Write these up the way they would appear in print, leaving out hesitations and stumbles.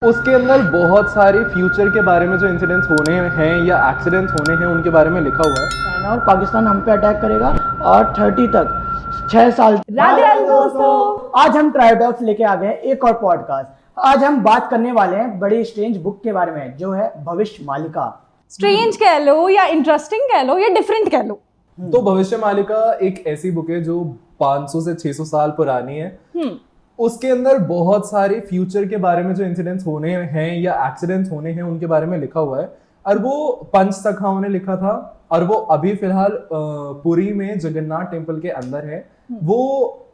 उसके अंदर बहुत सारे फ्यूचर के बारे में जो इंसिडेंट्स होने हैं या एक्सीडेंट्स होने हैं उनके बारे में लिखा हुआ है। चाइना और पाकिस्तान हम पे अटैक करेगा और 30 तक 6 साल। राधे राधे दोस्तों, आज हम ट्राइडॉक्स लेके आ गए हैं एक और पॉडकास्ट। आज हम बात करने वाले हैं बड़ी स्ट्रेंज बुक के बारे में जो है भविष्य मालिका। स्ट्रेंज कह लो या इंटरेस्टिंग कह लो या डिफरेंट कह लो। तो भविष्य मालिका एक ऐसी बुक है जो 500 से 600 साल पुरानी है। उसके अंदर बहुत सारे फ्यूचर के बारे में जो इंसिडेंट्स होने हैं या एक्सीडेंट्स होने हैं उनके बारे में लिखा हुआ है। और वो पंच सखाओं ने लिखा था और वो अभी फिलहाल पुरी में जगन्नाथ टेम्पल के अंदर है। वो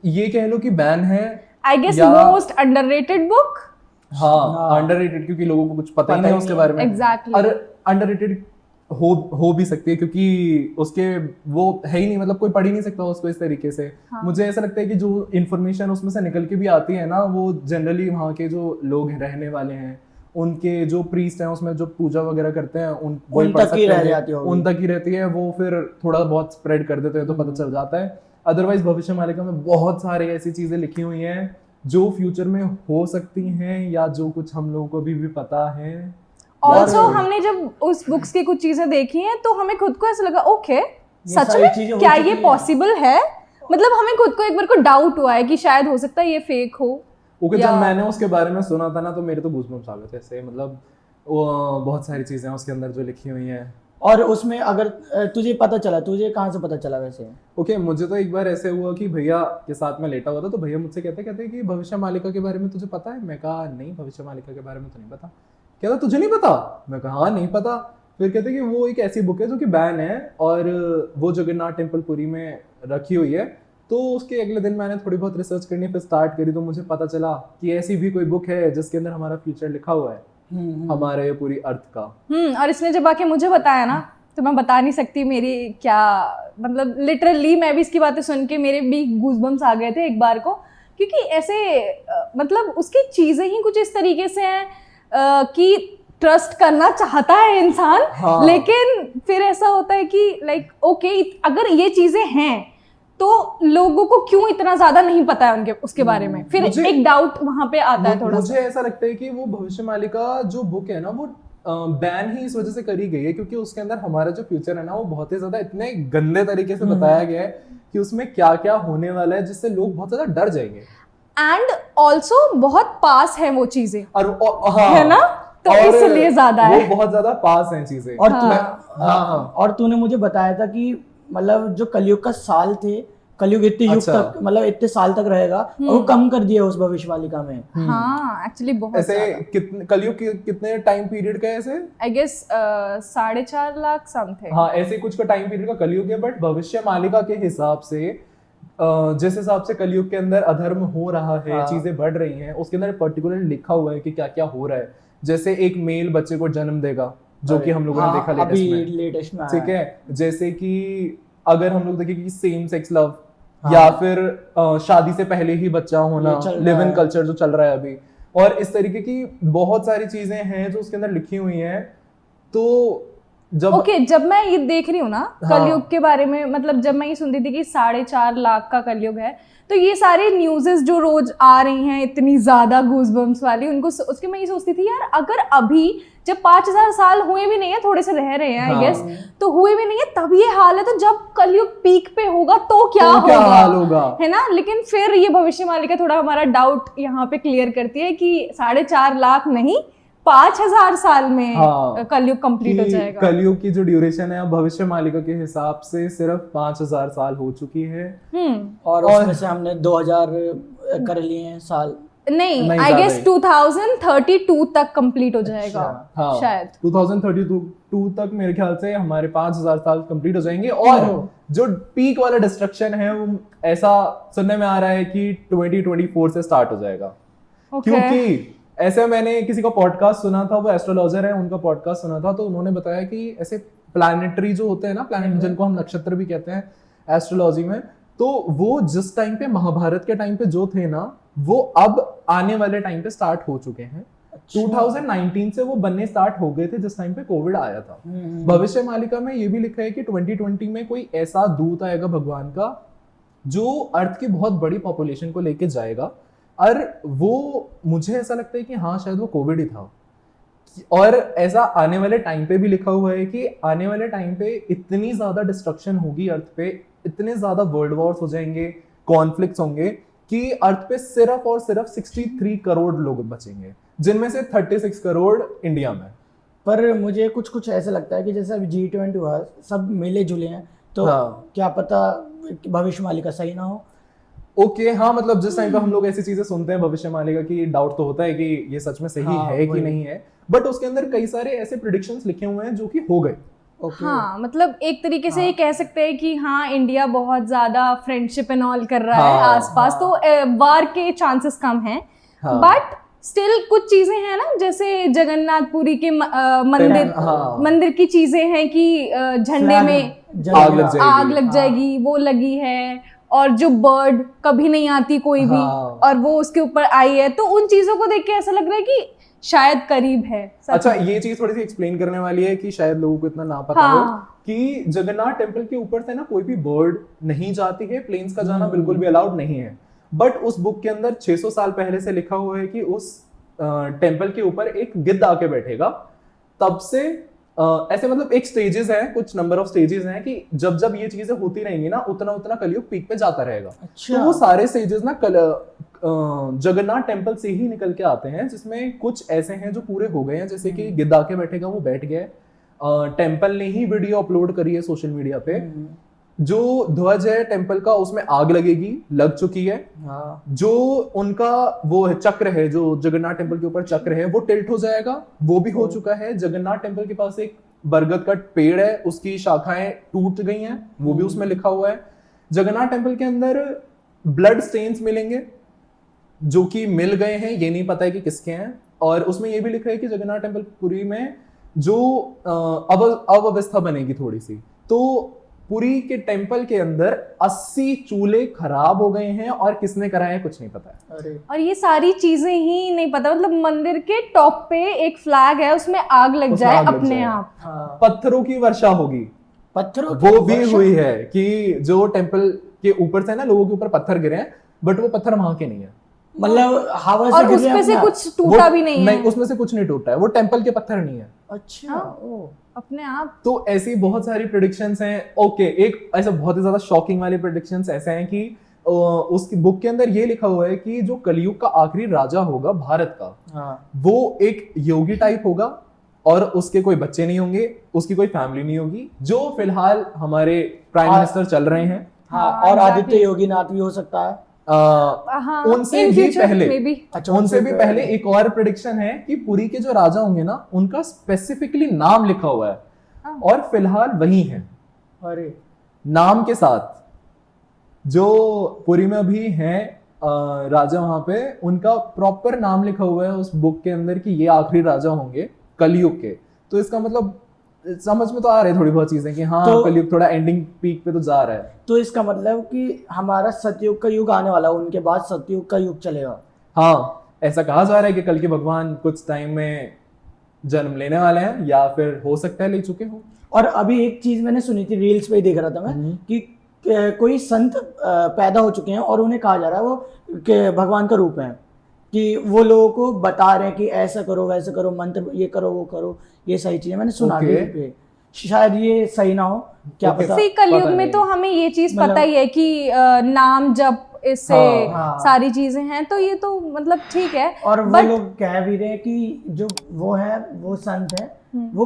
ये कह लो कि बैन है। आई गेस या- मोस्ट अंडररेटेड बुक। हाँ, अंडररेटेड, क्योंकि लोगों को कुछ पता ही नहीं है उसके बारे में। Exactly. और अंडररेटेड हो भी सकती है क्योंकि उसके वो है ही नहीं, मतलब कोई पढ़ ही नहीं सकता उसको इस तरीके से। हाँ. मुझे ऐसा लगता है कि जो इन्फॉर्मेशन उसमें से निकल के भी आती है ना, वो जनरली वहाँ के जो लोग रहने वाले हैं, उनके जो प्रीस्ट हैं उसमें जो पूजा वगैरह करते हैं वही उन पढ़ तक ही सकते रह हैं। जाती होगी। उन तक ही रहती है, वो फिर थोड़ा बहुत स्प्रेड कर देते हैं तो पता चल जाता है। अदरवाइज भविष्य मालिका में बहुत सारे ऐसी चीजें लिखी हुई हैं जो फ्यूचर में हो सकती हैं या जो कुछ हम लोगों को अभी भी पता है। ऑल्सो हमने जब उस बुक्स की कुछ चीजें देखी हैं तो हमें खुद को ऐसा लगा ओके सच सारी में चीजें हो क्या चुकी ये हैं। पॉसिबल है। मतलब हमें खुद को एक बार को डाउट हुआ है कि शायद हो सकता है ये फेक हो। ओके, या- जब मैंने उसके बारे में सुना था ना तो मेरे तो गूज़बम्प्स आ गए थे ऐसे। मतलब वो बहुत सारी चीजें हैं उसके अंदर जो लिखी हुई हैं। और उसमें अगर तुझे पता चला, तुझे कहाँ से पता चला वैसे? ओके, मुझे तो एक बार ऐसे हुआ कि भैया के साथ में लेटा हुआ था तो भैया मुझसे कहते कि भविष्य मालिका के बारे में तुझे पता है? मैं कहा नहीं, भविष्य मालिका के बारे में तो नहीं पता। कहता तुझे नहीं पता? मैं कहा हाँ नहीं पता। फिर कहते कि वो एक ऐसी बुक है जो कि बैन है और वो जगन्नाथ टेम्पल पुरी में रखी हुई है। तो उसके अगले दिन मैंने थोड़ी बहुत रिसर्च करनी फिर स्टार्ट करी तो मुझे पता चला कि ऐसी भी कोई बुक है जिसके अंदर हमारा फ्यूचर लिखा हुआ है, हमारे पूरी अर्थ का। और इसने जब आके मुझे बताया ना तो मैं बता नहीं सकती मेरी क्या, मतलब लिटरली मैं भी इसकी बातें सुन के मेरे भी गूज़बम्प्स आ गए थे एक बार को। क्योंकि ऐसे मतलब उसकी चीजें ही कुछ इस तरीके से हैं कि ट्रस्ट करना चाहता है इंसान। हाँ। लेकिन फिर ऐसा होता है कि लाइक ओके अगर ये चीजें हैं तो लोगों को क्यों इतना ज्यादा नहीं पता है उनके उसके बारे में। फिर मुझे- एक डाउट वहां पे आता है थोड़ा मुझे ऐसा लगता है कि वो भविष्य मालिका जो बुक है ना वो बैन ही इस वजह से करी गई है क्योंकि उसके अंदर हमारा जो फ्यूचर है ना वो बहुत ही ज्यादा इतने गंदे तरीके से बताया गया है कि उसमें क्या क्या होने वाला है जिससे लोग बहुत ज्यादा डर जाएंगे। एंड ऑल्सो बहुत पास है वो चीजें, और हाँ, है ना? तो और इसलिए ज्यादा वो है। बहुत ज्यादा पास हैं चीजें। और हाँ। और तूने मुझे बताया था कि मतलब जो कलयुग का साल थे, कलयुग इतने युग अच्छा। तक मतलब इतने साल तक रहेगा और वो कम कर दिया उस भविष्य मालिका में। हाँ एक्चुअली बहुत ऐसे कितने कलयुग कितने टाइम पीरियड का है ऐसे? I guess 4.5 lakh something. हाँ, ऐसे कुछ का टाइम पीरियड का कलयुग है। बट भविष्य मालिका के हिसाब से जिस हिसाब से कलयुग के अंदर अधर्म हो रहा है, हाँ। चीजें बढ़ रही हैं, उसके अंदर पर्टिकुलर लिखा हुआ है कि क्या क्या हो रहा है। जैसे एक मेल बच्चे को जन्म देगा जो कि हम लोगों ने देखा अभी लेटेस्ट में, लेटेस्ट में ठीक है। जैसे कि अगर हम लोग देखें कि सेम सेक्स लव हाँ। या फिर शादी से पहले ही बच्चा होना, ये चल रहा लिव इन है। कल्चर जो चल रहा है अभी, और इस तरीके की बहुत सारी चीजें हैं जो उसके अंदर लिखी हुई हैं। तो जब ओके जब मैं ये देख रही हूँ ना हाँ। कलयुग के बारे में, मतलब जब मैं ये सुनती थी कि 4.5 लाख का कलयुग है तो ये सारे न्यूज़ेस जो रोज आ रही हैं इतनी ज्यादा गूज़बम्प्स वाली, उनको उसके मैं ये सोचती थी यार अगर अभी जब 5000 साल हुए भी नहीं है, थोड़े से रह रहे हैं आई हाँ। गेस, तो हुए भी नहीं है तब ये हाल है, तो जब कलयुग पीक पे होगा तो क्या तो क्या होगा, हाल होगा? है ना? लेकिन फिर ये भविष्य मालिका थोड़ा हमारा डाउट यहाँ पे क्लियर करती है कि 4.5 लाख नहीं 5000 साल में हाँ, कलयुग कंप्लीट हो कि जाएगा। कलयुग की जो ड्यूरेशन है अब भविष्य मालिका के हिसाब से सिर्फ 5000 साल हो चुकी है। और उसमें से हमने 2000 कर लिए हैं साल। नहीं नहीं, आई ज्यादा गेस ही। 2032 तक कंप्लीट हो जाएगा। हाँ, शायद 2032 तक मेरे ख्याल से हमारे 5000 साल कंप्लीट हो जाएंगे। और जो पीक वाला डिस्ट्रक्शन है वो ऐसा सुनने में आ रहा है कि 2024 से स्टार्ट हो जाएगा। ओके क्योंकि ऐसे मैंने किसी का पॉडकास्ट सुना था, वो एस्ट्रोलॉजर है, उनका पॉडकास्ट सुना था, तो उन्होंने बताया कि ऐसे प्लैनेटरी जो होते हैं ना, प्लैनेट जिनको हम नक्षत्र भी कहते हैं एस्ट्रोलॉजी में, तो वो जिस टाइम पे महाभारत के टाइम पे जो थे ना वो अब आने वाले टाइम पे स्टार्ट हो चुके हैं। 2019 से वो बनने स्टार्ट हो गए थे जिस टाइम पे कोविड आया था। भविष्य मालिका में ये भी लिखा है कि 2020 में कोई ऐसा दूत आएगा भगवान का जो अर्थ की बहुत बड़ी पॉपुलेशन को लेके जाएगा और वो मुझे ऐसा लगता है कि हाँ शायद वो कोविड ही था। और ऐसा आने वाले टाइम पे भी लिखा हुआ है कि आने वाले टाइम पे इतनी ज्यादा डिस्ट्रक्शन होगी अर्थ पे, इतने ज्यादा वर्ल्ड वॉर्स हो जाएंगे, कॉन्फ्लिक्ट्स होंगे कि अर्थ पे सिर्फ और सिर्फ 63 करोड़ लोग बचेंगे, जिनमें से 36 करोड़ इंडिया में। पर मुझे कुछ कुछ ऐसा लगता है कि जैसे अभी G20 हुआ, सब मिले जुले हैं, तो हाँ। क्या पता भविष्य मालिका सही ना हो। ओके हाँ, मतलब जिस टाइम पे हम लोग ऐसी चीजें सुनते हैं भविष्य मालिका की, डाउट तो होता है कि ये सच में सही हाँ, है कि वही। नहीं है, बट उसके अंदर कई सारे ऐसे प्रिडिक्शंस लिखे हुए हैं जो कि हो गए। ओके। हाँ, मतलब एक तरीके से ये कह सकते हैं कि हाँ इंडिया बहुत ज्यादा फ्रेंडशिप एंड ऑल कर रहा है हाँ, आसपास, तो वार के चांसेस कम हैं, हाँ। बट स्टिल कुछ चीजें हैं ना, जैसे जगन्नाथपुरी के मंदिर हाँ। मंदिर की चीजें हैं कि झंडे Flag में जलेगा। आग लग जाएगी। आग लग जाएगी, वो लगी है, और जो बर्ड कभी नहीं आती कोई भी, हाँ। और वो उसके ऊपर आई है, तो उन चीजों को देख के ऐसा लग रहा है कि शायद करीब है सच अच्छा, में। ये चीज थोड़ी सी एक्सप्लेन करने वाली है कि शायद लोगों को इतना ना पता हो हाँ। कि जगन्नाथ टेम्पल के ऊपर से ना कोई भी बर्ड नहीं जाती है, प्लेन्स का जाना बिल्कुल भी अलाउड नहीं है। बट उस बुक के अंदर 600 साल पहले से लिखा हुआ है कि उस टेम्पल के ऊपर एक गिद्ध आके बैठेगा। तब से ऐसे मतलब एक स्टेजेस है, कुछ नंबर ऑफ स्टेजेस हैं कि जब जब ये चीजें होती रहेंगी ना, उतना उतना कलयुग पीक पे जाता रहेगा। अच्छा। तो वो सारे स्टेजेस ना जगन्नाथ टेम्पल से ही निकल के आते हैं, जिसमें कुछ ऐसे हैं जो पूरे हो गए हैं, जैसे कि गिद्ध आके बैठेगा, वो बैठ गया। टेम्पल ने ही वीडियो अपलोड करी है सोशल मीडिया पे। जो ध्वज है टेम्पल का, उसमें आग लगेगी, लग चुकी है। हाँ। जो उनका वो है चक्र है, जो जगन्नाथ टेम्पल के ऊपर चक्र है, वो टिल्ट हो जाएगा, वो भी हो चुका है। जगन्नाथ टेम्पल के पास एक बरगद का पेड़ है, उसकी शाखाएं टूट गई हैं, वो भी उसमें लिखा हुआ है। जगन्नाथ टेम्पल के अंदर ब्लड स्टेन्स मिलेंगे, जो कि मिल गए हैं, ये नहीं पता है कि किसके हैं। और उसमें ये भी लिखा है कि जगन्नाथ टेम्पल पुरी में जो अव्यवस्था बनेगी थोड़ी सी, तो पुरी के टेम्पल के अंदर 80 चूल्हे खराब हो गए हैं, और किसने कराए हैं कुछ नहीं पता है। अरे और ये सारी चीजें ही नहीं पता, मतलब मंदिर के टॉप पे एक फ्लैग है, उसमें आग लग उसमें जाए आग लग अपने जाए। आप। हाँ। पत्थरों की वर्षा होगी, पत्थरों वो की भी वर्षा? हुई है कि जो टेम्पल के ऊपर से ना लोगों के ऊपर पत्थर गिरे हैं, बट वो पत्थर वहां के नहीं है। मतलब हवा से और गिर उस रहे पे हैं से अपने कुछ टूटा भी नहीं है। उसमें से कुछ नहीं टूटा है, वो टेम्पल के पत्थर नहीं है। आप। अच्छा। ओ। अपने आप। तो ऐसी बहुत सारी प्रेडिक्शंस हैं। ओके, एक ऐसा बहुत ही ज्यादा शॉकिंग वाली प्रेडिक्शंस ऐसे हैं कि उसकी बुक के अंदर ये लिखा हुआ है कि जो कलयुग का आखिरी राजा होगा भारत का, हाँ। वो एक योगी टाइप होगा, और उसके कोई बच्चे नहीं होंगे, उसकी कोई फैमिली नहीं होगी, जो फिलहाल हमारे प्राइम मिनिस्टर चल रहे हैं। हाँ, हाँ, और exactly. आदित्य योगीनाथ भी हो सकता है। हाँ, उनसे in भी future पहले maybe। अच्छा, उनसे भी पहले एक और प्रेडिक्शन है कि पुरी के जो राजा होंगे ना, उनका स्पेसिफिकली नाम लिखा हुआ है, हाँ। और फिलहाल वही है अरे नाम के साथ। जो पुरी में अभी हैं राजा, वहां पे उनका प्रॉपर नाम लिखा हुआ है उस बुक के अंदर कि ये आखिरी राजा होंगे कलयुग के। तो इसका मतलब समझ में तो आ रही है थोड़ी बहुत चीजें कि हाँ तो- कलयुग थोड़ा एंडिंग पीक पे तो जा रहा है। तो इसका मतलब कि हमारा सतयुग का युग आने वाला है, उनके बाद सतयुग का युग चलेगा। हाँ, ऐसा कहा जा रहा है कि कल के भगवान कुछ टाइम में जन्म लेने वाले हैं, या फिर हो सकता है ले चुके हो। और अभी एक चीज मैंने सुनी थी, रील्स पे ही देख रहा था मैं, कि कोई संत पैदा हो चुके हैं और उन्हें कहा जा रहा है वो कि भगवान का रूप है, कि वो लोगों को बता रहे हैं कि ऐसा करो वैसा करो, मंत्र ये करो वो करो, ये सही चीजें मैंने सुना Okay. रील पे। शायद ये सही ना हो, क्या Okay. पता। सी कलयुग पता में नहीं। तो हमें ये चीज मतलब- पता ही है कि नाम जप इससे हाँ। सारी चीजें हैं, तो ये तो मतलब ठीक है। और वो But- लोग कह भी रहे हैं कि जो वो है, वो संत है, वो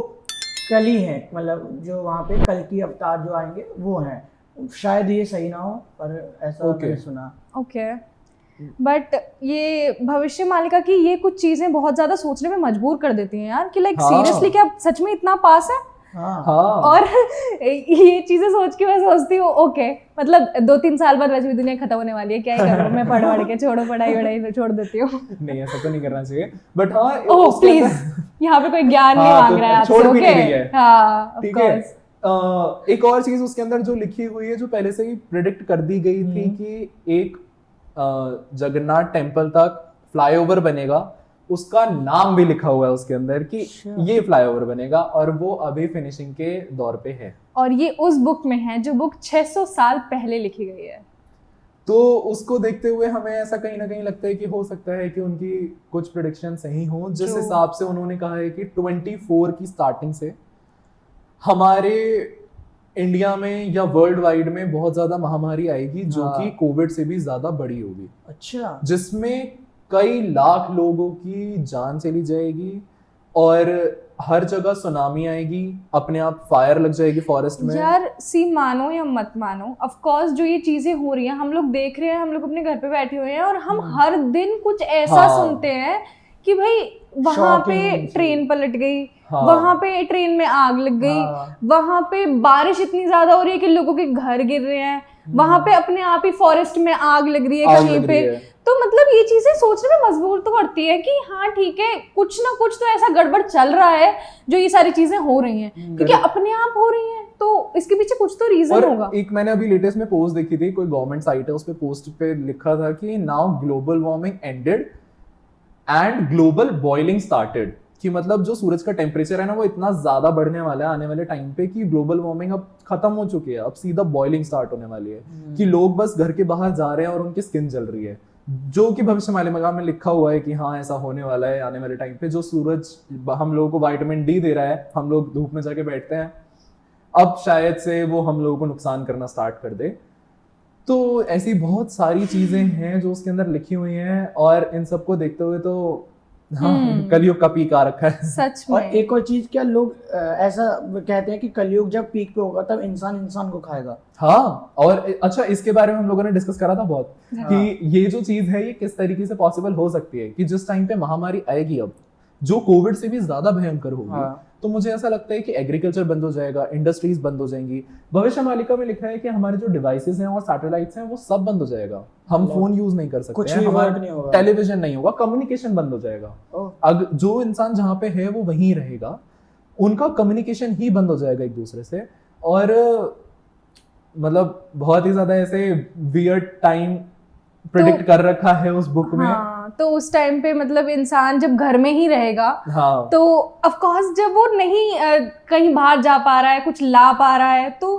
कली है, मतलब जो वहाँ पे कल की अवतार जो आएंगे वो हैं। शायद ये सही ना हो, पर ऐसा Okay. मैंने सुना। ओके, बट ये भविष्य मालिका की ये कुछ चीजें बहुत ज्यादा सोचने में मजबूर कर देती हैं यार, कि लाइक हाँ। सीरियसली क्या सच में इतना पास है? हाँ। हाँ, और ये चीजें सोच के मैं सोचती हूँ ओके, मतलब 2-3 साल बाद वैसे भी दुनिया खत्म होने वाली है, क्या ही करूँ मैं, पढ़ पढ़ के छोड़ो, पढ़ाई वढ़ाई छोड़ देती हूँ। नहीं ऐसा तो नहीं करना चाहिए, बट हाँ ओह उसके प्लीज, अंदर- यहाँ पे कोई ज्ञान नहीं हाँ, मांग तो रहा है आपसे, छोड़ भी ओके? नहीं रही है। हाँ, of ठीक है। course। एक और चीज उसके अंदर जो लिखी हुई है, जो पहले से ही प्रिडिक्ट कर दी गई थी कि एक जगन्नाथ टेम्पल तक फ्लाईओवर बनेगा, उसका नाम भी लिखा हुआ है उसके अंदर कि ये फ्लाईओवर बनेगा, और वो अभी फिनिशिंग के दौर पे है। और ये उस बुक में है जो बुक 600 साल पहले लिखी गई है। तो उसको देखते हुए हमें ऐसा कहीं ना कहीं लगता है कि हो सकता है कि उनकी कुछ प्रेडिक्शन सही हो, जिस True. हिसाब से उन्होंने कहा है कि 24 की स्टार्टिंग से हमारे इंडिया में या वर्ल्ड वाइड में बहुत ज्यादा महामारी आएगी जो हाँ। कि कोविड से भी ज्यादा बड़ी होगी, अच्छा। जिसमें कई लाख लोगों की जान चली जाएगी और हर जगह सुनामी आएगी, अपने आप फायर लग जाएगी फॉरेस्ट में। यार सी मानो या मत मानो, ऑफ कोर्स जो ये चीजें हो रही हैं हम लोग देख रहे हैं, हम लोग अपने घर पे बैठे हुए हैं और हम हर दिन कुछ ऐसा हाँ। सुनते हैं कि भाई वहां पे Shocking ट्रेन पलट गई, हाँ। वहां पे ट्रेन में आग लग गई, हाँ। वहां पे बारिश इतनी ज्यादा हो रही है कि लोगों के घर गिर रहे हैं, वहां पे अपने आप ही फॉरेस्ट में आग लग रही है आग कहीं लग पे। रही है। तो मतलब ये चीजें सोचने में मजबूर तो करती है कि हाँ ठीक है, कुछ ना कुछ तो ऐसा गड़बड़ चल रहा है जो ये सारी चीजें हो रही हैं, क्योंकि अपने आप हो रही हैं तो इसके पीछे कुछ तो रीजन होगा। और एक मैंने अभी लेटेस्ट में पोस्ट देखी थी, कोई गवर्नमेंट साइट है, उस पे पोस्ट पे लिखा था कि now global warming ended and global boiling started, कि मतलब जो सूरज का टेम्परेचर है ना वो इतना ज्यादा बढ़ने वाला है आने वाले टाइम पे कि ग्लोबल वार्मिंग अब खत्म हो चुकी है, अब सीधा बॉइलिंग स्टार्ट होने वाली है, कि लोग बस घर के बाहर जा रहे हैं और उनकी स्किन जल रही है, जो कि भविष्यवाणी में लिखा हुआ है कि हाँ ऐसा होने वाला है आने वाले टाइम पे। जो सूरज हम लोगों को विटामिन डी दे रहा है, हम लोग धूप में जाके बैठते हैं, अब शायद से वो हम लोगों को नुकसान करना स्टार्ट कर दे। तो ऐसी बहुत सारी चीजें हैं जो उसके अंदर लिखी हुई हैं, और इन सबको देखते हुए तो हाँ कलयुग का पीक आ रखा है। सच और में। एक और चीज, क्या लोग ऐसा कहते हैं कि कलयुग जब पीक पे होगा तब इंसान इंसान को खाएगा। हाँ, और अच्छा इसके बारे में हम लोगों ने डिस्कस करा था बहुत कि ये जो चीज है ये किस तरीके से पॉसिबल हो सकती है, कि जिस टाइम पे महामारी आएगी अब जो कोविड से भी ज्यादा भयंकर होगी, हाँ। तो मुझे ऐसा लगता है कि एग्रीकल्चर बंद हो जाएगा, इंडस्ट्रीज बंद हो जाएंगी। भविष्य मालिका में लिखा है कि हमारे जो डिवाइसेस हैं और सैटेलाइट्स हैं वो सब बंद हो जाएगा, हम फोन यूज नहीं कर सकते कुछ हैं, भी हमारा वर्क नहीं होगा, टेलीविजन नहीं होगा, कम्युनिकेशन बंद हो जाएगा। अगर जो इंसान जहाँ पे है वो वहीं रहेगा, उनका कम्युनिकेशन ही बंद हो जाएगा एक दूसरे से। और मतलब बहुत ही ज्यादा ऐसे वियर्ड टाइम प्रेडिक्ट कर रखा है उस बुक में। हाँ, तो उस टाइम पे मतलब इंसान जब घर में ही रहेगा, हाँ, तो ऑफ कोर्स जब वो नहीं कहीं बाहर जा पा रहा है, कुछ ला पा रहा है, तो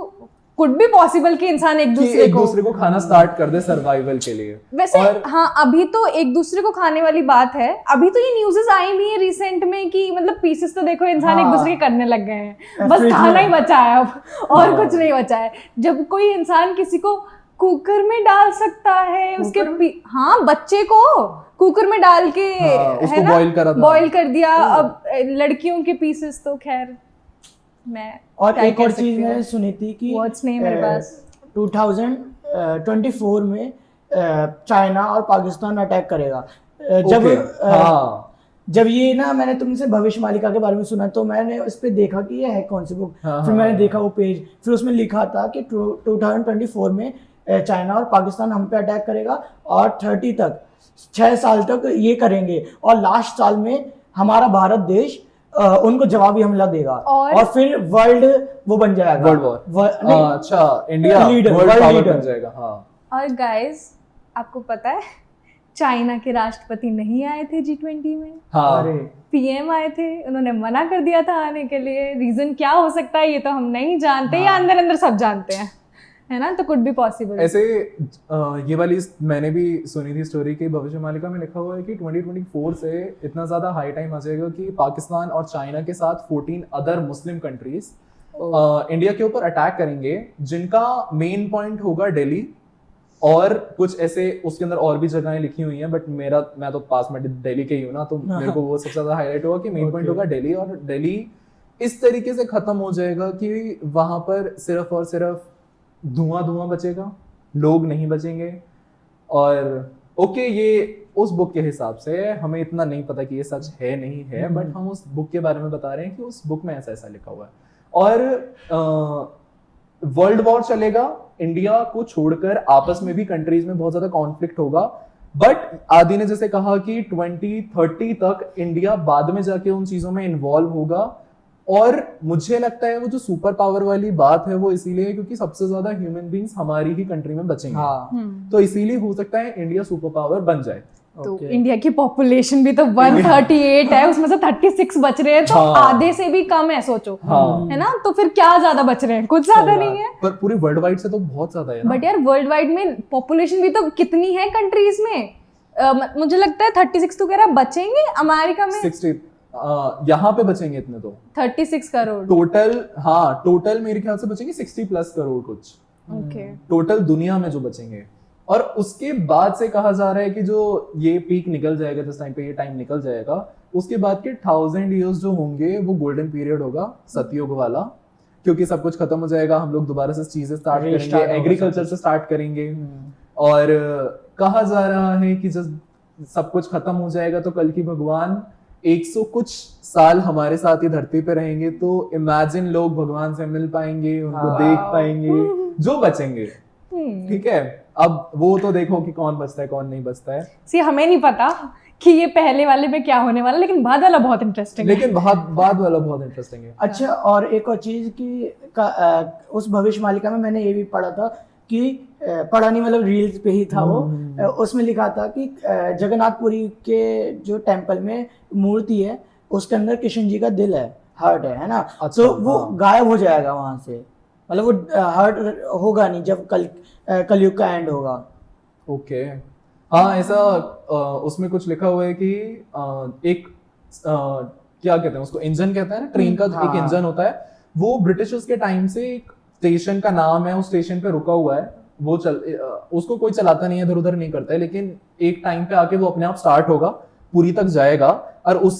कुड भी पॉसिबल कि इंसान एक दूसरे को खाना स्टार्ट कर दे सर्वाइवल के लिए। वैसे और हाँ, अभी तो एक दूसरे को खाने वाली बात है, अभी तो ये न्यूज़ेस आई भी है रिसेंट में कि मतलब पीसेस तो देखो इंसान एक हाँ। दूसरे के करने लग गए हैं, बस फ्रिज खाना में। ही बचा है अब और हाँ। कुछ नहीं बचा है। जब कोई इंसान किसी को कुकर में डाल सकता है, उसके हाँ बच्चे को कुकर में डाल के हाँ, उसको है ना, बॉईल करा था। बॉईल कर दिया। अब लड़कियों के पीसेस तो खैर मैं और क्या एक कह और सकती चीज हूँ। मैंने सुनी थी कि वर्ड्स नहीं है मेरे पास। 2024 में चाइना और पाकिस्तान अटैक करेगा। जब ओके, हाँ, जब ये ना, मैंने तुमसे भविष्य मालिका के बारे में सुना, तो मैंने उस पर देखा कि ये है कौन सी बुक। हाँ, फिर हाँ, मैंने हाँ। देखा वो पेज, फिर उसमें लिखा था कि 2024 में चाइना और पाकिस्तान हम पे अटैक करेगा और 30 तक 6 साल तक ये करेंगे, और लास्ट साल में हमारा भारत देश उनको जवाबी हमला देगा, और फिर वर्ल्ड वो बन जाएगा, वर्ल्ड वॉर। अच्छा, India leader, world world power leader बन जाएगा। हाँ, और गाइस आपको पता है चाइना के राष्ट्रपति नहीं आए थे G20 में, हाँ, अरे पीएम आए थे, उन्होंने मना कर दिया था आने के लिए। रीजन क्या हो सकता है ये तो हम नहीं जानते, या अंदर अंदर सब जानते हैं, है ना, तो कुड बी पॉसिबल। ऐसे ये वाली मैंने भी सुनी थी स्टोरी की, भविष्य मालिका में लिखा हुआ है कि 2024 से इतना ज्यादा हाई टाइम आ जाएगा कि पाकिस्तान और चाइना के साथ 14 अदर मुस्लिम कंट्रीज इंडिया के ऊपर अटैक करेंगे, जिनका मेन पॉइंट होगा दिल्ली, और कुछ ऐसे उसके अंदर और भी जगहें लिखी हुई हैं, बट मैं तो पास में दिल्ली के ही हूँ ना, तो मेरे को वो सबसे ज्यादा हाईलाइट होगा कि मेन पॉइंट होगा दिल्ली, और दिल्ली इस तरीके से खत्म हो जाएगा कि वहां पर सिर्फ और सिर्फ धुआं बचेगा, लोग नहीं बचेंगे। और ओके, ये उस बुक के हिसाब से हमें इतना नहीं पता कि ये सच है नहीं है, बट हम उस बुक के बारे में बता रहे हैं कि उस बुक में ऐसा ऐसा लिखा हुआ है। और वर्ल्ड वॉर चलेगा, इंडिया को छोड़कर आपस में भी कंट्रीज में बहुत ज्यादा कॉन्फ्लिक्ट होगा, बट आदि ने जैसे कहा कि 2030 तक इंडिया बाद में जाके उन चीजों में इन्वॉल्व होगा। और मुझे लगता है वो जो सुपर पावर वाली बात है वो इसीलिए है क्योंकि सबसे ज्यादा ह्यूमन बींग्स हमारी ही कंट्री में बचेंगे। हाँ। तो इसीलिए हो सकता है इंडिया सुपर पावर बन जाए। तो Okay. इंडिया की पॉपुलेशन भी तो 138 है, उसमें से 36 बच रहे हैं, तो हाँ। आधे से भी कम है, सोचो। हाँ। है ना, तो फिर क्या ज्यादा बच रहे हैं, कुछ ज्यादा नहीं है। पर पूरे वर्ल्ड वाइड से तो बहुत ज्यादा है ना। बट यार वर्ल्ड वाइड में पॉपुलेशन भी तो कितनी है कंट्रीज में। मुझे लगता है 36 तो कह रहा बचेंगे अमेरिका में। 60 यहाँ पे बचेंगे इतने तो 36 करोड़। टोटल। हाँ, टोटल मेरे ख्याल से बचेंगे 60+ करोड़ कुछ, ओके। टोटल दुनिया में जो बचेंगे। और उसके बाद से कहा जा रहा है कि जो ये पीक निकल जाएगा, जिस टाइम पे ये टाइम निकल जाएगा, उसके बाद के 1000 ईयर्स जो होंगे वो गोल्डन पीरियड होगा, सतयुग वाला, क्योंकि सब कुछ खत्म हो जाएगा, हम लोग दोबारा से चीजें स्टार्ट Restart करेंगे, होगा एग्रीकल्चर से स्टार्ट करेंगे। और कहा जा रहा है कि जब सब कुछ खत्म हो जाएगा तो कल की भगवान 100 कुछ साल हमारे साथ ही धरती पे रहेंगे, तो इमेजिन लोग भगवान से मिल पाएंगे, उनको हाँ। देख पाएंगे जो बचेंगे। ठीक है, अब वो तो देखो कि कौन बचता है कौन नहीं बचता है। सी हमें नहीं पता कि ये पहले वाले में क्या होने वाला, लेकिन बाद वाला बहुत इंटरेस्टिंग है। लेकिन बाद वाला बहुत इंटरेस्टिंग है। अच्छा, और एक और चीज कि उस भविष्य मालिका में मैंने ये भी पढ़ा था कि पढ़ा नहीं मतलब रील्स पे ही था वो, उसमें लिखा था कि जगन्नाथपुरी के जो टेम्पल में मूर्ति है उसके अंदर कृष्ण जी का दिल है, हार्ट है ना। अच्छा, तो वो हाँ। गायब हो जाएगा वहां से, मतलब वो हार्ट होगा नहीं जब कलयुग का एंड होगा। ओके, हाँ, ऐसा उसमें कुछ लिखा हुआ है कि एक क्या कहते हैं उसको, इंजन कहते हैं ना, ट्रेन का हाँ। एक इंजन होता है, वो ब्रिटिशर्स के टाइम से एक स्टेशन का नाम है, उस स्टेशन पे रुका हुआ है, वो उसको कोई चलाता नहीं है, इधर उधर नहीं करता है, लेकिन एक टाइम पे आके वो अपने आप स्टार्ट होगा, पुरी तक जाएगा, और उस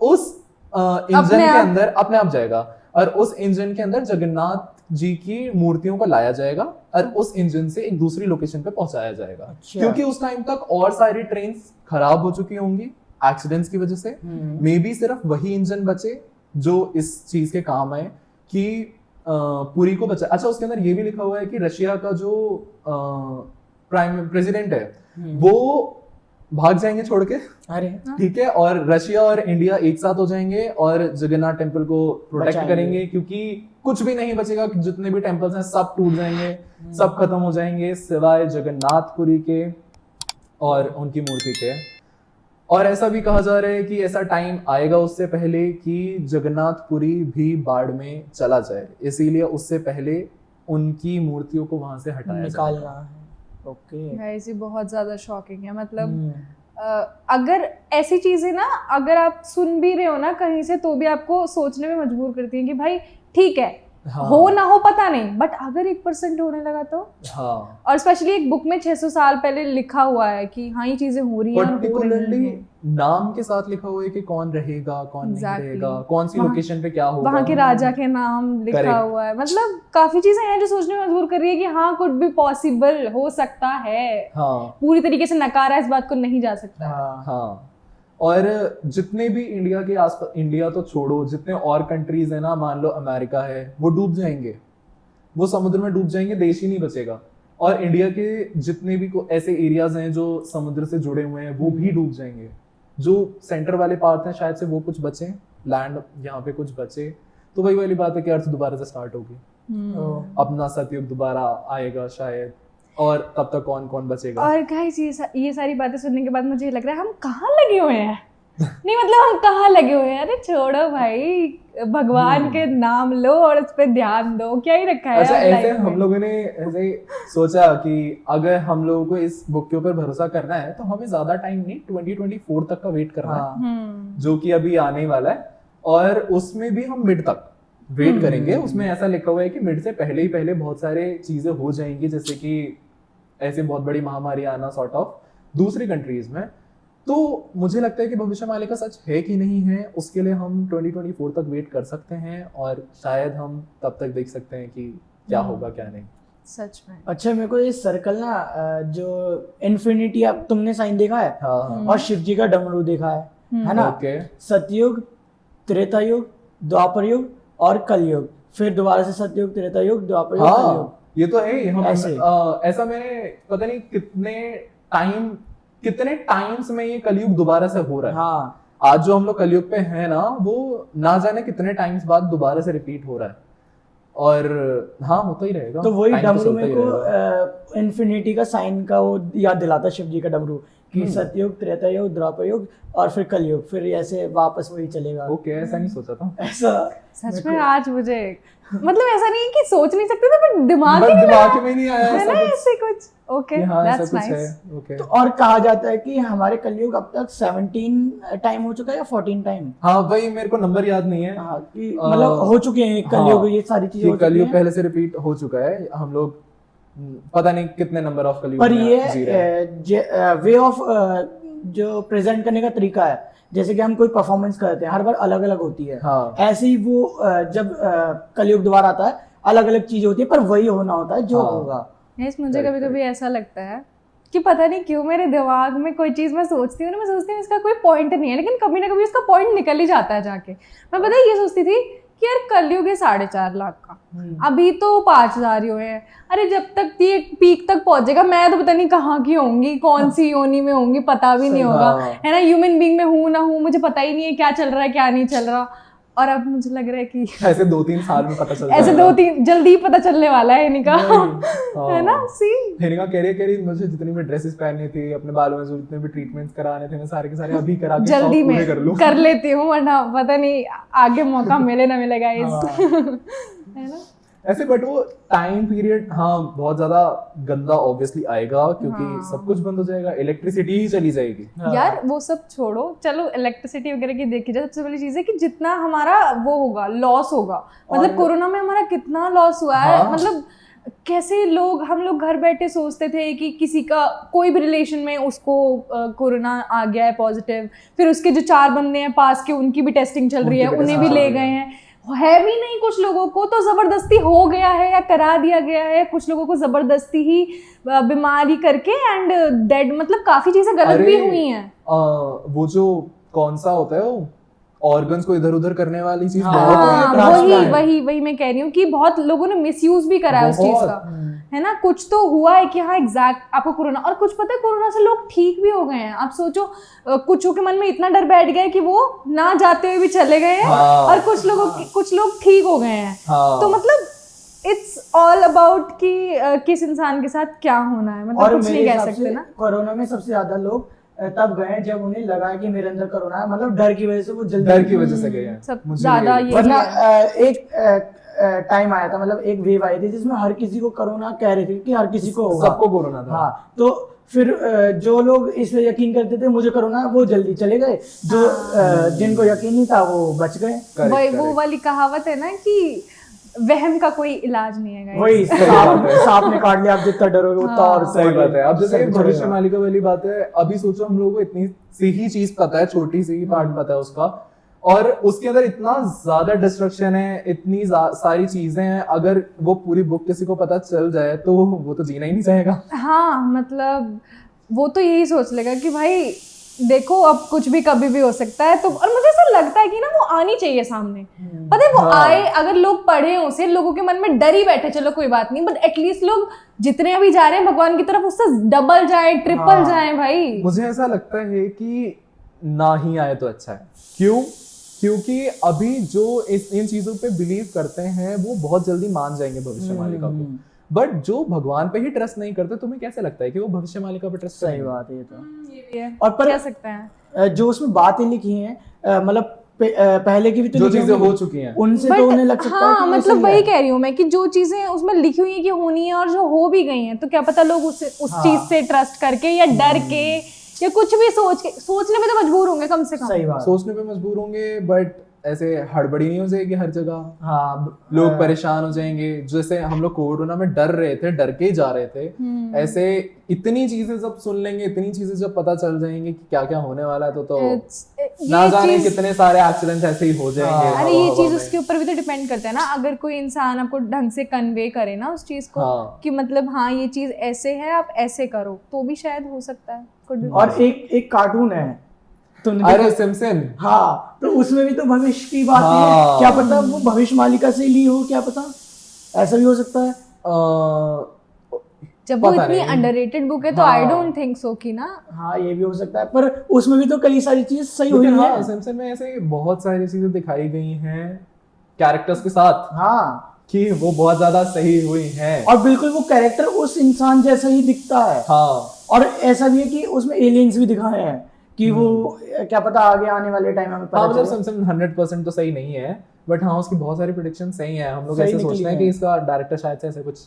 इंजन के अंदर अपने आप जाएगा, और उस इंजन के अंदर जगन्नाथ जी की मूर्तियों को लाया जाएगा और उस इंजन से एक दूसरी लोकेशन पे पहुंचाया जाएगा। अच्छा। क्योंकि उस टाइम तक और सारी ट्रेन खराब हो चुकी होंगी एक्सीडेंट्स की वजह से, मे बी सिर्फ वही इंजन बचे जो इस चीज के काम आए कि पुरी को बचा। अच्छा, उसके अंदर ये भी लिखा हुआ है कि रशिया का जो प्राइम प्रेसिडेंट है वो भाग जाएंगे छोड़ के, अरे ठीक है, और रशिया और इंडिया एक साथ हो जाएंगे और जगन्नाथ टेम्पल को प्रोटेक्ट बचाएंगे। करेंगे, क्योंकि कुछ भी नहीं बचेगा, जितने भी टेम्पल्स हैं सब टूट जाएंगे, सब खत्म हो जाएंगे सिवाय जगन्नाथपुरी के और उनकी मूर्ति के। और ऐसा भी कहा जा रहा है कि ऐसा टाइम आएगा उससे पहले कि जगन्नाथपुरी भी बाढ़ में चला जाए, इसीलिए उससे पहले उनकी मूर्तियों को वहां से हटाया निकालना जाएगा। है। ओके। गाइस ये बहुत ज्यादा शॉकिंग है, मतलब अगर ऐसी चीजें ना, अगर आप सुन भी रहे हो ना कहीं से, तो भी आपको सोचने में मजबूर करती हैं कि भाई ठीक है, हाँ। हो ना हो पता नहीं, बट अगर 1% होने लगा तो। हाँ, और स्पेशली एक बुक में 600 साल पहले लिखा हुआ है कि हाँ ये चीजें हो रही हैं और हो रही पर्टिकुलरली हैं। नाम के साथ लिखा हुआ है कि कौन रहेगा कौन नहीं Exactly. रहेगा, कौन सी वहाँ- लोकेशन पे क्या होगा, वहाँ के राजा के नाम लिखा Correct. हुआ है, मतलब काफी चीजें हैं जो सोचने में मजबूर कर रही है कि हाँ कुड बी पॉसिबल, हो सकता है। हाँ पूरी तरीके से नकारा इस बात को नहीं जा सकता। हाँ। हाँ। और जितने भी इंडिया के आसपास, इंडिया तो छोड़ो, जितने और कंट्रीज है ना, मान लो अमेरिका है, वो डूब जाएंगे, वो समुद्र में डूब जाएंगे, देश ही नहीं बचेगा। और इंडिया के जितने भी ऐसे एरियाज हैं जो समुद्र से जुड़े हुए हैं वो भी डूब जाएंगे। जो सेंटर वाले पार्ट हैं शायद से वो कुछ बचे, लैंड यहाँ पे कुछ बचे, तो वही वाली बात है कि अर्थ दोबारा से स्टार्ट होगी, अपना सतयुग दोबारा आएगा शायद, और तब तक कौन कौन बचेगा। और गाइस ये सारी बातें सुनने के बाद मुझे लग रहा है हम कहाँ लगे हुए हैं। नहीं मतलब हम कहाँ लगे हुए हैं, अरे छोड़ो भाई, भगवान के नाम लो और उस पर ध्यान दो, क्या ही रखा है। अच्छा, अब ऐसे life में। हम लोगों ने ऐसे सोचा कि अगर हम लोगों को इस बुक के ऊपर भरोसा करना है तो हमें ज्यादा टाइम नहीं, 2024 तक का वेट करना है, जो कि अभी आने वाला है, और उसमें भी हम मिड तक वेट करेंगे। उसमें ऐसा लिखा हुआ है कि मिड से पहले ही पहले बहुत सारे चीजें हो जाएंगी, जैसे कि ऐसे बहुत बड़ी महामारी आना सॉर्ट ऑफ दूसरी कंट्रीज में। तो मुझे लगता है कि भविष्य मालिका सच है कि नहीं है, उसके लिए हम 2024 तक वेट कर सकते हैं, और शायद हम तब तक देख सकते हैं कि क्या होगा क्या नहीं। सच में। अच्छा, मेरे को ये सर्कल ना जो इन्फिनिटी, अब तुमने साइन देखा है, हाँ हाँ, और शिव जी का डमरू देखा है ना। ओके, सतयुग, त्रेता युग, द्वापर युग और कलयुग, फिर दोबारा से सतयुग, त्रेता युग, द्वापर युग, कलयुग। हाँ ये तो है ही। हम ऐसे। ऐसा मैंने पता नहीं कितने टाइम्स में ये कलयुग दोबारा से हो रहा है। हाँ, आज जो हम लोग कलयुग पे हैं ना, वो ना जाने कितने टाइम्स बाद दोबारा से रिपीट हो रहा है, और हाँ होता ही रहेगा। तो वही Time डमरू चलता मेरे ही को रहेगा। इन्फिनिटी का साइन का वो याद दिलाता, शिव जी का डमरू, कि सतयुग, त्रेता युग, द्वापर युग और फिर कलयुग, फिर ऐसे वापस वही चलेगा। ओके, ऐसा नहीं सोचा था। ऐसा सच में आज मुझे मतलब ऐसा नहीं है कि सोच नहीं सकते थे, पर दिमाग बस ही नहीं दिमाग लगा में नहीं आया है ऐसा ना कुछ ऐसे कुछ। ओके, कि हाँ ऐसा दैट्स कुछ नाइस। है। ओके, तो और कहा जाता है कि हमारे कलयुग अब तक 17 टाइम हो चुका है या 14 टाइम, हाँ भाई मेरे को नंबर याद नहीं है। हाँ कि मतलब हो चुके हैं कलयुग, हाँ, ये सारी चीजें कि हो चुकी कलयुग हैं। पहले से रिपीट हो चुका है। हम लोग पता नहीं कितने नंबर ऑफ कलयुग पर में जी रहे हैं। ये वे ऑफ जो प्रेजेंट करने का तरीका है, जैसे कि हम कोई परफॉर्मेंस करते हैं हर बार अलग अलग होती है, हाँ। ऐसे ही वो जब कलयुग दोबारा आता है अलग अलग चीजें होती है, पर वही होना होता है जो हाँ। होगा। यस, मुझे कभी कभी ऐसा लगता है कि पता नहीं क्यों मेरे दिमाग में कोई चीज़ मैं सोचती हूँ ना, मैं सोचती हूँ इसका कोई पॉइंट नहीं है, लेकिन कभी ना कभी उसका पॉइंट निकल ही जाता है जाके। मैं पता है ये सोचती थी कि यार कलयुग है 4.5 लाख का, अभी तो 5,000 ही हुए हैं। अरे जब तक ये पीक तक पहुंचेगा मैं तो पता नहीं कहाँ की होंगी, कौन सी योनि में होंगी, पता भी नहीं होगा, हाँ। है ना। ह्यूमन बीइंग में हूँ ना हूँ मुझे पता ही नहीं है क्या चल रहा है क्या नहीं चल रहा। और अब मुझे लग रहा है कि ऐसे 2-3 साल में पता चल ऐसे जाएगा। 2-3 जल्दी पता चलने वाला है इनका, हाँ। है ना। सी हिनिका कह रही मुझे जितनी भी ड्रेसेस पहननी थी, अपने बालों में जो जितने भी ट्रीटमेंट्स कराने थे, मैं सारे के सारे अभी करा के जल्दी शौक में पूरे कर लूं। कर लेती हूँ, वरना पता नहीं आगे मौका मिले ना मिलेगा इस है ना। ऐसे बट वो टाइम पीरियड हाँ बहुत ज्यादा गंदा ऑब्वियसली आएगा, क्योंकि हाँ। सब कुछ बंद हो जाएगा, इलेक्ट्रिसिटी ही चली जाएगी। यार वो सब छोड़ो, चलो इलेक्ट्रिसिटी वगैरह की देखी जाए, सबसे पहली चीज है कि जितना हमारा वो होगा लॉस होगा, मतलब कोरोना में हमारा कितना लॉस हुआ है। हाँ। मतलब कैसे लोग, हम लोग घर बैठे सोचते थे कि किसी का कोई भी रिलेशन में उसको कोरोना आ गया है पॉजिटिव, फिर उसके जो 4 बंदे हैं पास के उनकी भी टेस्टिंग चल रही है, उनकी भी उन्हें भी testing ले चल रही गए है। हैं। है भी नहीं, कुछ लोगों को तो जबरदस्ती हो गया है या करा दिया गया है, कुछ लोगों को जबरदस्ती ही बीमारी करके एंड डेड, मतलब काफी चीजें गलत भी हुई हैं। वो जो कौन सा होता है वो ऑर्गन्स को इधर उधर करने वाली चीज हाँ, बहुत हुई है, हाँ, transplant। वही मैं कह रही हूँ कि बहुत लोगों ने मिसयूज भी करा है उस चीज बहुत। का, है ना। कुछ तो हुआ है कि हाँ एग्जैक्ट आपको कोरोना, और कुछ पता है कोरोना से लोग ठीक भी हो गए हैं। आप सोचो कुछों के मन में इतना डर बैठ गया है कि वो ना जाते हुए भी चले गए हैं, हाँ। और कुछ लोग ठीक हो गए हैं। हाँ। तो मतलब इट्स ऑल अबाउट कि किस इंसान के साथ क्या होना है, मतलब और कुछ मेरे नहीं कह हिसाब सकते से ना। कोरोना में सबसे ज्यादा लोग तब गए जब उन्हें लगा कि मेरे अंदर कोरोना है, मतलब डर की वजह से वो जल्दी, डर की वजह से गए हैं। सब मुझे ज्यादा भी- ये वरना है। एक टाइम आया था, मतलब एक वेव आई थी जिसमें हर किसी को कोरोना कह रहे थे कि हर किसी को होगा, सबको कोरोना था। हाँ। तो फिर जो लोग इस पे यकीन करते थे मुझे कोरोना है, वो जल्दी चले गए, जो जिनको यकीन नहीं था वो बच गए। Correct, वो correct। वाली कहावत है ना कि वहम का कोई इलाज नहीं है guys। वही सांप ने काट लिया, आप जितना डरोगे उतना और सही बात है। अब जैसे सब भविष्य चलेगा। मालिका वाली बात है, अभी सोचो हम लोगों को इतनी सी ही चीज पता है, छोटी सी ही पार्ट पता है उसका, और उसके अंदर इतना ज्यादा डिस्ट्रक्शन है, इतनी सारी चीजें हैं, अगर वो पूरी बुक किसी को पता चल जाए तो वो तो जीना ही नहीं चाहेगा। हाँ, मतलब वो तो यही सोच लेगा कि भाई देखो अब कुछ भी कभी भी हो सकता है। तो और मुझे ऐसा लगता है कि ना वो आनी चाहिए सामने, पता है वो हाँ। आए, अगर लोग पढ़े उसे, लोगों के मन में डर ही बैठे चलो कोई बात नहीं, बट एटलीस्ट लोग जितने अभी जा रहे हैं भगवान की तरफ उससे डबल जाए, ट्रिपल हाँ। जाए भाई। मुझे ऐसा लगता है कि ना ही आए तो अच्छा है। क्यों? क्योंकि अभी जो इन चीजों पे बिलीव करते हैं वो बहुत जल्दी मान जाएंगे भविष्य मालिका को, बट जो भगवान पे ही ट्रस्ट नहीं करते, तुम्हें कैसे लगता है कि वो भविष्य मालिका पे ट्रस्ट सही करेंगे? बात है ये तो। ये भी है, और पर कह सकते हैं जो उसमें बातें लिखी हैं, मतलब पहले की भी तो जो लिखी चीजें होंगी, हो चुकी हैं उनसे But तो उन्हें लग सकता है हाँ, कि ये मतलब सही वही है। कह रही हूँ मैं कि जो चीजें उसमें लिखी हुई है कि होनी है और जो हो भी गई हैं, तो क्या पता लोग उस चीज से ट्रस्ट करके या डर के या कुछ भी सोचने पे तो मजबूर होंगे कम से कम। सही बात। सोचने पे मजबूर होंगे, बट ऐसे हड़बड़ी नहीं हो जाएगी हर जगह, हाँ, लोग परेशान हो जाएंगे। जैसे हम लोग कोरोना में डर रहे थे, डर के ही जा रहे थे, ऐसे इतनी चीजें जब सुन लेंगे, इतनी चीजें जब पता चल जाएंगी कि क्या क्या होने वाला है, तो ना जाने कितने सारे एक्सीडेंट ऐसे ही हो जाएंगे। अरे हवा ये हवा चीज में। उसके ऊपर भी तो डिपेंड करता है ना, अगर कोई इंसान आपको ढंग से कन्वे करे ना उस चीज को, हाँ। कि मतलब हाँ ये चीज ऐसे है आप ऐसे करो, तो भी शायद हो सकता है। Could be और एक कार्टून है तुमने अरे देखा? सिम्पसन। हाँ, तो उसमें भी तो भविष्य की बात हाँ। है, क्या पता वो भविष्य मालिका से ली हो, क्या पता, ऐसा भी हो सकता है। जब वो पता इतनी नहीं। अंडररेटेड बुक है तो हाँ। आई डोंट थिंक सो कि ना। हाँ, ये भी हो सकता है, पर उसमें भी तो कई सारी चीज सही हुई लेकिन है। हाँ, सिम्पसन में ऐसे बहुत सारी चीजें दिखाई गई हैं कैरेक्टर्स के साथ हाँ, कि वो बहुत ज्यादा सही हुई हैं। और बिल्कुल वो कैरेक्टर उस इंसान जैसा ही दिखता है। हाँ, और ऐसा भी है कि उसमें एलियंस भी दिखाए हैं कि वो क्या पता आगे आने वाले टाइम में हाँ पता मतलब चले। सैमसंग 100% तो सही नहीं है, बट हाँ उसकी बहुत सारी प्रेडिक्शन सही है। हम लोग सही ऐसे निकली सोचते हैं है। कि इसका डायरेक्टर शायद से ऐसे कुछ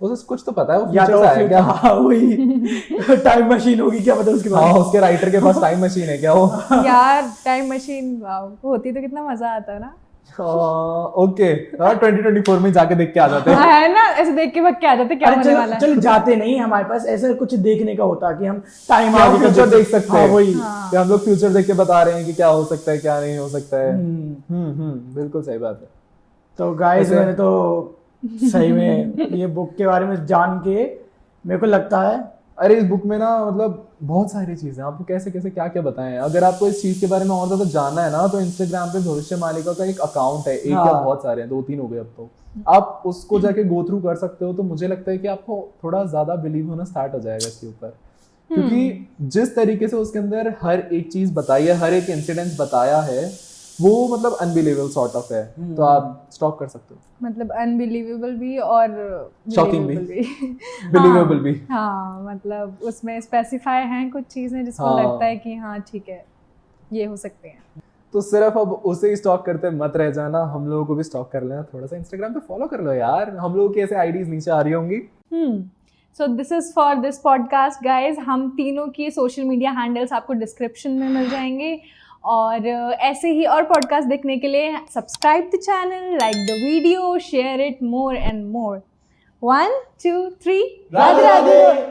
कुछ तो पता है, वो या फ्यूचर तो से आया फिर क्या? हाँ वही टाइम मशीन होगी क्या पता उसके हाँ बाद। उसके राइटर के पास टाइम मशीन है क्या वो? यार टाइम मशीन वाओ होती तो कितना मजा आता ना। ओके हाँ 2024 में जाके देख के आ जाते हैं। है ना, ऐसे देख के भाग के आ जाते क्या अरे होने चलो वाला है। चलो जाते नहीं, हमारे पास ऐसा कुछ देखने का होता कि हम टाइम क्या आगे का फ्यूचर देख सकते हाँ हैं? वही। कि हम लोग फ्यूचर देख के बता रहे हैं कि क्या हो सकता है क्या नहीं हो सकता है। हम्म। बिल्कुल सही बात है। तो गाइस वैसे- मैंने तो सही में ये बुक के बारे में जान के मेरे को लगता है अरे इस बुक में ना मतलब बहुत सारी चीजें, आपको कैसे कैसे क्या क्या बताएं। अगर आपको इस चीज के बारे में और ज्यादा जानना है ना तो इंस्टाग्राम पे भविष्य मालिका का एक अकाउंट है, एक या हाँ। बहुत सारे हैं, 2-3 हो गए अब तो। आप उसको जाके गो थ्रू कर सकते हो, तो मुझे लगता है कि आपको थोड़ा ज्यादा बिलीव होना स्टार्ट हो जाएगा इसके ऊपर। क्योंकि जिस तरीके से उसके अंदर हर एक चीज बताई है, हर एक इंसिडेंट बताया है, वो मतलब अनबिलीवेबल सॉर्ट ऑफ है। तो आप स्टॉक कर सकते हो, मतलब अनबिलीवेबल भी और Shocking भी। believable बिलीवेबल भी। हाँ मतलब उसमें स्पेसिफाई हैं कुछ चीजें जिसको हाँ। लगता है कि हाँ ठीक है ये हो सकते हैं। तो सिर्फ अब उसे ही स्टॉक करते मत रह जाना, हम लोगों को भी स्टॉक कर लेना, थोड़ा सा इंस्टाग्राम पे फॉलो कर लो यार, हम लोगों की ऐसे आईडीज नीचे आ रही होंगी। So this is for this podcast guys. हम तीनों की सोशल मीडिया हैंडल्स आपको डिस्क्रिप्शन में मिल जाएंगे, और ऐसे ही और पॉडकास्ट देखने के लिए subscribe the channel, like the video, share it more and more. 1 2 3 Radhe Radhe.